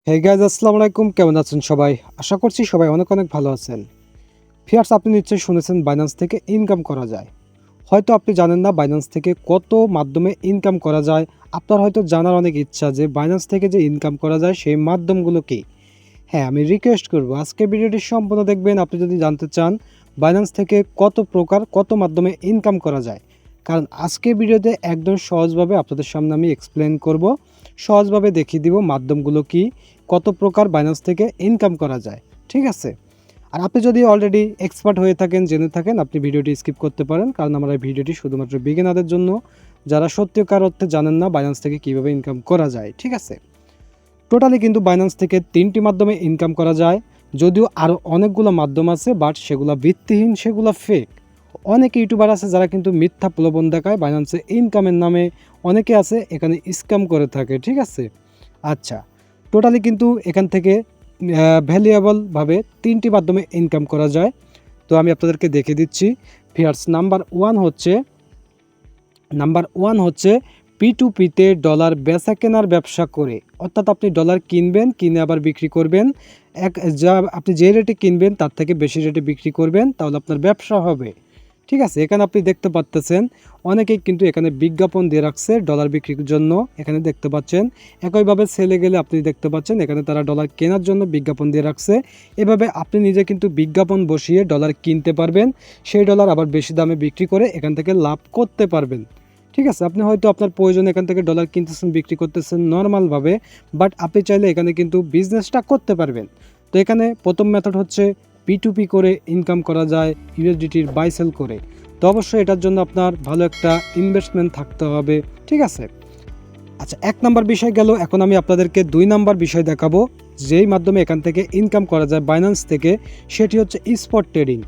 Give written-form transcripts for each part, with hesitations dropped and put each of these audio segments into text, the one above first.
Hey guys, আসসালামু আলাইকুম। কেমন আছেন সবাই? আশা করছি সবাই অনেক অনেক ভালো আছেন। ফিয়ার্স, আপনি নিশ্চয়ই শুনেছেন বাইন্যান্স থেকে ইনকাম করা যায়। হয়তো আপনি জানেন না বাইন্যান্স থেকে কত মাধ্যমে ইনকাম করা যায়। আপনার হয়তো জানার অনেক ইচ্ছা যে বাইন্যান্স থেকে যে ইনকাম করা যায় সেই মাধ্যমগুলো কী। হ্যাঁ, আমি রিকোয়েস্ট করব আজকের ভিডিওটি সম্পূর্ণ দেখবেন আপনি যদি জানতে চান বাইন্যান্স থেকে কত প্রকার কত মাধ্যমে ইনকাম করা যায়। কারণ আজকের ভিডিওতে একদম সহজভাবে আপনাদের সামনে আমি এক্সপ্লেন করব, সহজভাবে দেখিয়ে দিব মাধ্যমগুলো কি, কত প্রকার বাইন্যান্স থেকে ইনকাম করা যায়। ঠিক আছে? আর আপনি যদি অলরেডি এক্সপার্ট হয়ে থাকেন, জেনে থাকেন, আপনি ভিডিওটি স্কিপ করতে পারেন, কারণ আমার এই ভিডিওটি শুধুমাত্র বিগিনারদের জন্য, যারা সত্যিকার অর্থে জানেন না বাইন্যান্স থেকে কীভাবে ইনকাম করা যায়। ঠিক আছে? টোটালি কিন্তু বাইন্যান্স থেকে 3টি মাধ্যমে ইনকাম করা যায়। যদিও আরও অনেকগুলো মাধ্যম আছে, বাট সেগুলো ভিত্তিহীন, সেগুলো ফেক। অনেক ইউটিউবার আছে যারা কিন্তু মিথ্যা প্রলোভন দেখায় বাইন্যান্সে ইনকামের নামে। অনেকে আছে এখানে স্ক্যাম করে থাকে। ঠিক আছে? আচ্ছা, টোটালি কিন্তু এখান থেকে ভ্যালুয়েবলভাবে 3টি মাধ্যমে ইনকাম করা যায়। তো আমি আপনাদেরকে দেখিয়ে দিচ্ছি। ফিয়ার্স, নাম্বার ওয়ান হচ্ছে P2P-তে ডলার বেচা কেনার ব্যবসা করে। অর্থাৎ আপনি ডলার কিনবেন, কিনে আবার বিক্রি করবেন। আপনি যে রেটে কিনবেন তার থেকে বেশি রেটে বিক্রি করবেন, তাহলে আপনার ব্যবসা হবে। ঠিক আছে? এখানে আপনি দেখতে পাচ্তেছেন অনেকেই কিন্তু এখানে বিজ্ঞাপন দিয়ে রাখছে ডলার বিক্রির জন্য। এখানে দেখতে পাচ্ছেন একইভাবে সেলে গেলে আপনি দেখতে পাচ্ছেন এখানে তারা ডলার কেনার জন্য বিজ্ঞাপন দিয়ে রাখছে। এভাবে আপনি নিজে কিন্তু বিজ্ঞাপন বসিয়ে ডলার কিনতে পারবেন, সেই ডলার আবার বেশি দামে বিক্রি করে এখান থেকে লাভ করতে পারবেন। ঠিক আছে? আপনি হয়তো আপনার প্রয়োজনে এখান থেকে ডলার কিনতেছেন, বিক্রি করতেছেন নর্মালভাবে, বাট আপনি চাইলে এখানে কিন্তু বিজনেসটা করতে পারবেন। তো এখানে প্রথম মেথড হচ্ছে P2P করে ইনকাম করা যায়, ইউএসডিটির বাই সেল করে। তো অবশ্যই এটার জন্য আপনার ভালো একটা ইনভেস্টমেন্ট থাকতে হবে। ঠিক আছে? আচ্ছা, 1 নাম্বার বিষয় গেল। এখন আমি আপনাদেরকে 2 নাম্বার বিষয় দেখাবো, যেই মাধ্যমে এখান থেকে ইনকাম করা যায় বাইন্যান্স থেকে, সেটি হচ্ছে স্পট ট্রেডিং।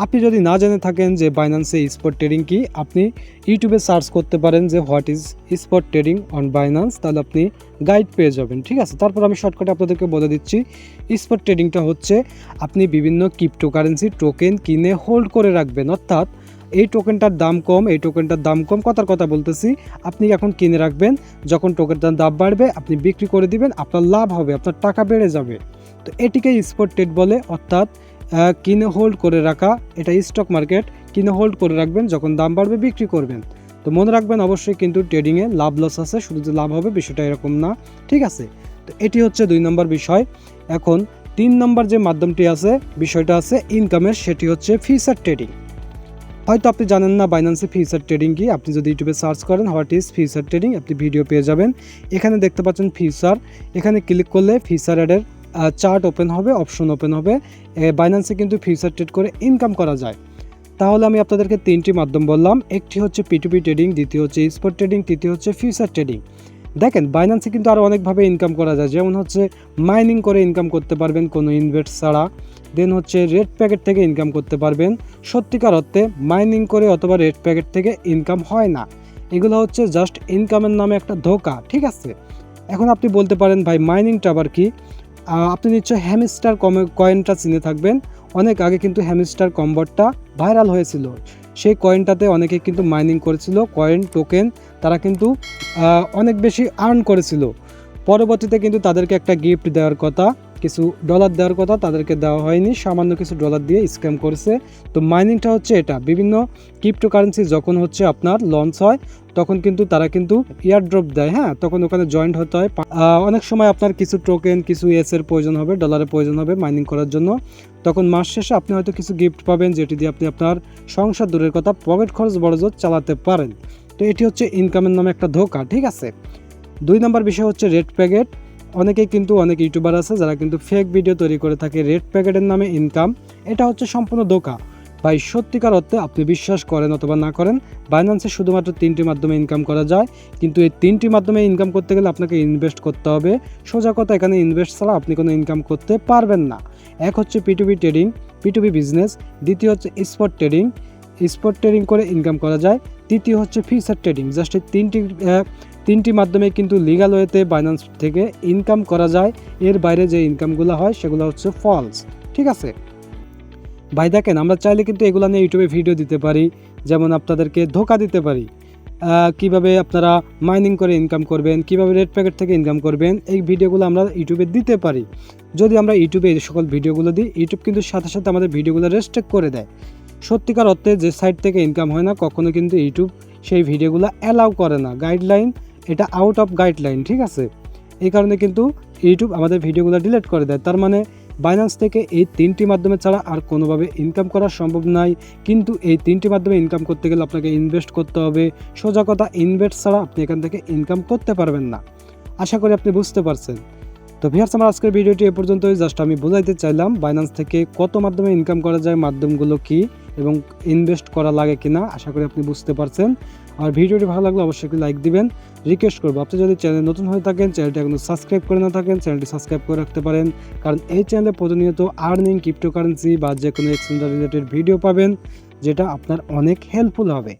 আপনি যদি না জেনে থাকেন যে বাইন্যান্সে স্পট ট্রেডিং কি, আপনি ইউটিউবে সার্চ করতে পারেন যে what is spot trading on Binance, তাহলে আপনি গাইড পেয়ে যাবেন। ঠিক আছে? তারপর আমি শর্টকাটে আপনাদেরকে বলে দিচ্ছি। স্পট ট্রেডিংটা হচ্ছে আপনি বিভিন্ন ক্রিপ্টোকারেন্সি টোকেন কিনে হোল্ড করে রাখবেন। অর্থাৎ এই টোকেনটার দাম কম, এই টোকেনটার দাম কম, কথার কথা বলতেছি। আপনি এখন কিনে রাখবেন, যখন টোকেনটার দাম বাড়বে আপনি বিক্রি করে দিবেন, আপনার লাভ হবে, আপনার টাকা বেড়ে যাবে। তো এটিকে স্পট ট্রেড বলে। অর্থাৎ কিনে হোল্ড করে রাখা, এটা স্টক মার্কেট। কিনে হোল্ড করে রাখবেন, যখন দাম বাড়বে বিক্রি করবেন। তো মনে রাখবেন অবশ্যই কিন্তু ট্রেডিংয়ে লাভ লস আছে, শুধু যে লাভ হবে বিষয়টা এরকম না। ঠিক আছে? তো এটি হচ্ছে 2 নম্বর বিষয়। এখন 3 নম্বর যে মাধ্যমটি আছে, বিষয়টা আছে ইনকামের, সেটি হচ্ছে ফিউচার ট্রেডিং। হয়তো আপনি জানেন না বাইন্যান্সে ফিউচার ট্রেডিং কি। আপনি যদি ইউটিউবে সার্চ করেন হোয়াট ইজ ফিউচার ট্রেডিং, আপনি ভিডিও পেয়ে যাবেন। এখানে দেখতে পাচ্ছেন ফিউচার, এখানে ক্লিক করলে ফিউচার অ্যাডের চার্ট ওপেন হবে, অপশন ওপেন হবে। বাইন্যান্সে কিন্তু ফিউচার ট্রেড করে ইনকাম করা যায়। তাহলে আমি আপনাদেরকে 3টি মাধ্যম বললাম। একটি হচ্ছে P2P ট্রেডিং, দ্বিতীয় হচ্ছে স্পট ট্রেডিং, তৃতীয় হচ্ছে ফিউচার ট্রেডিং। দেখেন বাইন্যান্সে কিন্তু আরও অনেকভাবে ইনকাম করা যায়, যেমন হচ্ছে মাইনিং করে ইনকাম করতে পারবেন কোনো ইনভেস্ট ছাড়া। দেন হচ্ছে রেড প্যাকেট থেকে ইনকাম করতে পারবেন। সত্যিকার অর্থে মাইনিং করে অথবা রেড প্যাকেট থেকে ইনকাম হয় না, এগুলো হচ্ছে জাস্ট ইনকামের নামে একটা ধোঁকা। ঠিক আছে? এখন আপনি বলতে পারেন ভাই মাইনিংটা আবার কি? আপনি নিশ্চয়ই হ্যামস্টার কয়েনটা চিনে থাকবেন। অনেক আগে কিন্তু হ্যামস্টার কম্বটটা ভাইরাল হয়েছিল। সেই কয়েনটাতে অনেকে কিন্তু মাইনিং করেছিল, কয়েন টোকেন, তারা কিন্তু অনেক বেশি আর্ন করেছিল। পরবর্তীতে কিন্তু তাদেরকে একটা গিফট দেওয়ার কথা, কিছু ডলার দেওয়ার কথা, তাদেরকে দেওয়া হয়নি, সামান্য কিছু ডলার দিয়ে স্ক্যাম করেছে। তো মাইনিংটা হচ্ছে এটা। বিভিন্ন ক্রিপ্টোকারেন্সি যখন হচ্ছে আপনার লঞ্চ হয়, তখন কিন্তু তারা কিন্তু ইয়ারড্রপ দেয়। হ্যাঁ, তখন ওখানে জয়েন্ট হতে হয়। অনেক সময় আপনার কিছু টোকেন, কিছু এর প্রয়োজন হবে, ডলারের প্রয়োজন হবে মাইনিং করার জন্য। তখন মাস শেষে আপনি হয়তো কিছু গিফট পাবেন, যেটি দিয়ে আপনি আপনার সংসার দূরের কথা পকেট খরচ বড়জোর চালাতে পারেন। তো এটি হচ্ছে ইনকামের নামে একটা ধোঁকা। ঠিক আছে? 2 নম্বর বিষয় হচ্ছে রেড প্যাকেট। অনেকেই কিন্তু অনেক ইউটিউবার আছে যারা কিন্তু ফেক ভিডিও তৈরি করে থাকে রেড প্যাকেটের নামে ইনকাম। এটা হচ্ছে সম্পূর্ণ ধোঁকা। ভাই সত্যিকার অর্থে আপনি বিশ্বাস করেন অথবা না করেন, বাইন্যান্সে শুধুমাত্র 3টি মাধ্যমে ইনকাম করা যায়। কিন্তু এই 3টি মাধ্যমে ইনকাম করতে গেলে আপনাকে ইনভেস্ট করতে হবে। সোজা কথা, এখানে ইনভেস্ট ছাড়া আপনি কোনো ইনকাম করতে পারবেন না। এক হচ্ছে P2P ট্রেডিং, P2P বিজনেস। দ্বিতীয় হচ্ছে স্পট ট্রেডিং, স্পট ট্রেডিং করে ইনকাম করা যায়। তৃতীয় হচ্ছে ফিউচার ট্রেডিং। জাস্ট এই তিনটি মাধ্যমে কিন্তু লিগাল ওয়েতে বাইন্যান্স থেকে ইনকাম করা যায়। এর বাইরে যে ইনকামগুলো হয় সেগুলো হচ্ছে ফলস। ঠিক আছে? ভাই দেখেন, আমরা চাইলে কিন্তু এগুলো নিয়ে ইউটিউবে ভিডিও দিতে পারি, যেমন আপনাদেরকে ধোঁকা দিতে পারি। কিভাবে আপনারা মাইনিং করে ইনকাম করবেন, কিভাবে রেড প্যাকেট থেকে ইনকাম করবেন, এই ভিডিওগুলো আমরা ইউটিউবে দিতে পারি। যদি আমরা ইউটিউবে এই সকল ভিডিওগুলো দিই, ইউটিউব কিন্তু সাথে সাথে আমাদের ভিডিওগুলো রেস্ট্রিক্ট করে দেয়। সত্যিকার অর্থে যে সাইট থেকে ইনকাম হয় না, কখনো কিন্তু ইউটিউব সেই ভিডিওগুলো অ্যালাউ করে না। গাইডলাইন, এটা আউট অফ গাইডলাইন, ঠিক আছে? এই কারণে কিন্তু ইউটিউব আমাদের ভিডিওগুলো ডিলিট করে দেয়। তার মানে বাইন্যান্স থেকে এই 3টি মাধ্যমে ছাড়া আর কোনোভাবে ইনকাম করা সম্ভব নয়। কিন্তু এই 3টি মাধ্যমে ইনকাম করতে গেলে আপনাকে ইনভেস্ট করতে হবে। সোজা কথা, ইনভেস্ট ছাড়া আপনি এখান থেকে ইনকাম করতে পারবেন না। আশা করি আপনি বুঝতে পারছেন। তো ভিউয়ার্স, আমার আজকের ভিডিওটি এ পর্যন্তই। জাস্ট আমি বোঝাইতে চাইলাম বাইন্যান্স থেকে কত মাধ্যমে ইনকাম করা যায়, মাধ্যমগুলো কী এবং ইনভেস্ট করা লাগে কিনা। আশা করি আপনি বুঝতে পারছেন। আর ভিডিওটি ভালো লাগলে অবশ্যই একটি লাইক দিবেন। রিকোয়েস্ট করবো, আপনি যদি চ্যানেল নতুন হয়ে থাকেন, চ্যানেলটি এখনো সাবস্ক্রাইব করে না থাকেন, চ্যানেলটি সাবস্ক্রাইব করে রাখতে পারেন। কারণ এই চ্যানেলে প্রতিনিয়ত আর্নিং, ক্রিপ্টোকারেন্সি বা যে কোনো এক্সচেঞ্জ রিলেটেড ভিডিও পাবেন, যেটা আপনার অনেক হেল্পফুল হবে।